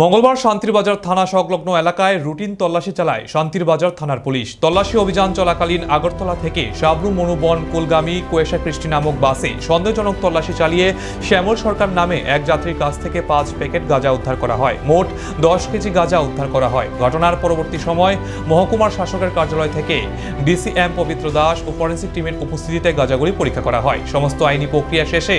মঙ্গলবার শান্তিরবাজার থানা সংলগ্ন এলাকায় রুটিন তল্লাশি চালায় শান্তিরবাজার থানার পুলিশ। তল্লাশি অভিযান চলাকালীন আগরতলা থেকে সাবরুম মনুবন কুলগামী কোয়েশা কৃষ্টি নামক বাসে সন্দেহজনক তল্লাশি চালিয়ে শ্যামল সরকার নামে এক যাত্রীর কাছ থেকে 5 প্যাকেট গাঁজা উদ্ধার করা হয়। মোট 10 কেজি গাঁজা উদ্ধার করা হয়। ঘটনার পরবর্তী সময় মহকুমার শাসকের কার্যালয় থেকে ডিসিএম পবিত্র দাস ও ফরেন্সিক টিমের উপস্থিতিতে গাঁজাগুলি পরীক্ষা করা হয়। সমস্ত আইনি প্রক্রিয়া শেষে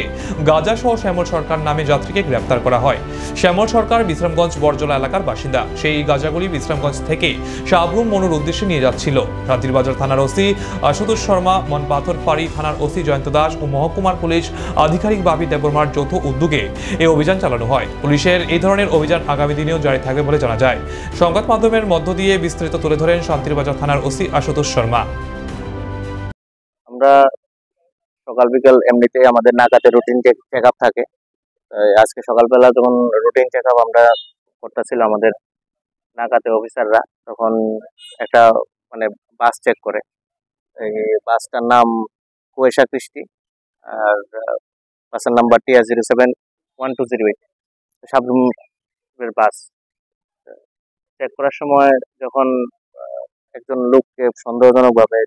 গাঁজা সহ শ্যামল সরকার নামে যাত্রীকে গ্রেপ্তার করা হয়। শ্যামল সরকার বিশ্রামগঞ্জ বরজলা এলাকার বাসিন্দা। সেই গাঁজাগুলি বিশ্রামগঞ্জ থেকে সাবরুম মনুর উদ্দেশ্যে নিয়ে যাচ্ছিল। শান্তিরবাজার থানার ওসি আশুতোষ শর্মা, মনপাথর ফাঁড়ি থানার ওসি জয়ন্ত দাস ও মহকুমার পুলিশ আধিকারিক বাবি দেববর্মার যৌথ উদ্যোগে এই অভিযান চালানো হয়। পুলিশের এই ধরনের অভিযান আগামী দিনেও জারি থাকবে বলে জানা যায়। সংবাদ মাধ্যমের মধ্য দিয়ে বিস্তারিত তুলে ধরেন শান্তিরবাজার থানার ওসি আশুতোষ শর্মা। আমরা সকাল বিকাল এমনিতে আমাদের নাকাতে রুটিন চেক আপ থাকে। আজকে সকালবেলা যখন রুটিন চেক আপ আমরা করতেছিল আমাদের নাকাতে অফিসাররা, তখন একটা বাস চেক করে। এই বাসটার নাম কোয়েশা কৃষ্টি, আর বাসের নাম্বার TR071208 সাবরুমের বাস। চেক করার সময় যখন একজন লোককে সন্দেহজনকভাবে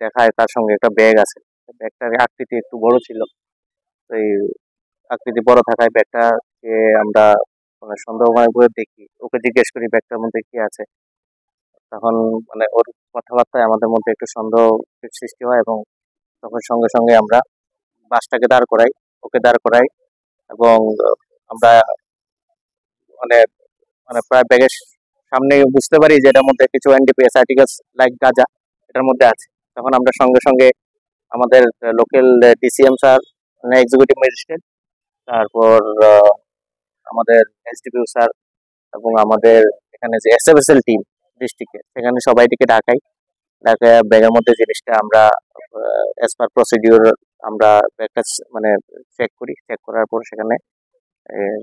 দেখায়, তার সঙ্গে একটা ব্যাগ আছে। ব্যাগটার আকৃতি একটু বড় ছিল। তো এই আকৃতি বড় থাকায় ব্যাগটাকে আমরা সন্দেহময় করে দেখি, ওকে জিজ্ঞেস করি ব্যাগটার মধ্যে কি আছে। তখন ওর কথাবার্তায় আমাদের মধ্যে একটু সন্দেহ সৃষ্টি হয়, এবং তখন সঙ্গে সঙ্গে আমরা বাসটাকে ওকে দাঁড় করাই, এবং আমরা মানে প্রায় ব্যাগের সামনে বুঝতে পারি যে এটার মধ্যে কিছু NDPS আর্টিকেলস লাইক গাঁজা এটার মধ্যে আছে। তখন আমরা সঙ্গে সঙ্গে আমাদের local DCM sir, executive magistrate, তারপর আমাদের SDPO স্যার, এবং আমাদের এখানে যে SFSL টিম ডিস্ট্রিক্টে, সেখানে সবাইটিকে ডাকায় ব্যাগের মধ্যে জিনিসটা আমরা অ্যাজ পার প্রসিডিউর আমরা ব্যাগটা চেক করি। চেক করার পর সেখানে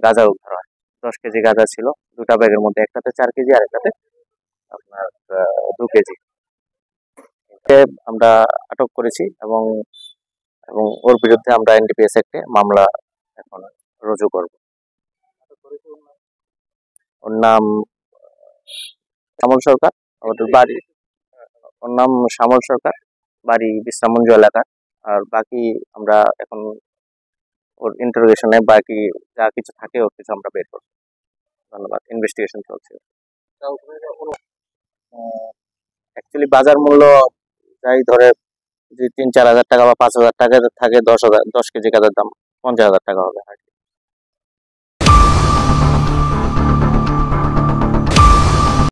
গাঁজা উদ্ধার হয়। 10 কেজি গাঁজা ছিল দুটা ব্যাগের মধ্যে, একটাতে 4 কেজি আর একটাতে আপনার 2 কেজি। আমরা আটক করেছি, এবং ওর বিরুদ্ধে আমরা NDPS অ্যাক্টে মামলা এখন রুজু করব। ওর নাম শ্যামল সরকার, আমাদের বাড়ি। ওর নাম শ্যামল সরকার, বাড়ি বিশ্রামগঞ্জ এলাকা। আর বাকি আমরা এখন ওর ইন্টারোগেশনে বাকি যা কিছু থাকে ওর কিছু আমরা বের করব। ধন্যবাদ। ইনভেস্টিগেশন চলছে। অ্যাকচুয়ালি বাজার মূল্য যাই ধরে যে 3-4 হাজার টাকা বা 5,000 টাকা থাকে, 10 কেজি গাঁজার দাম 50,000 টাকা হবে।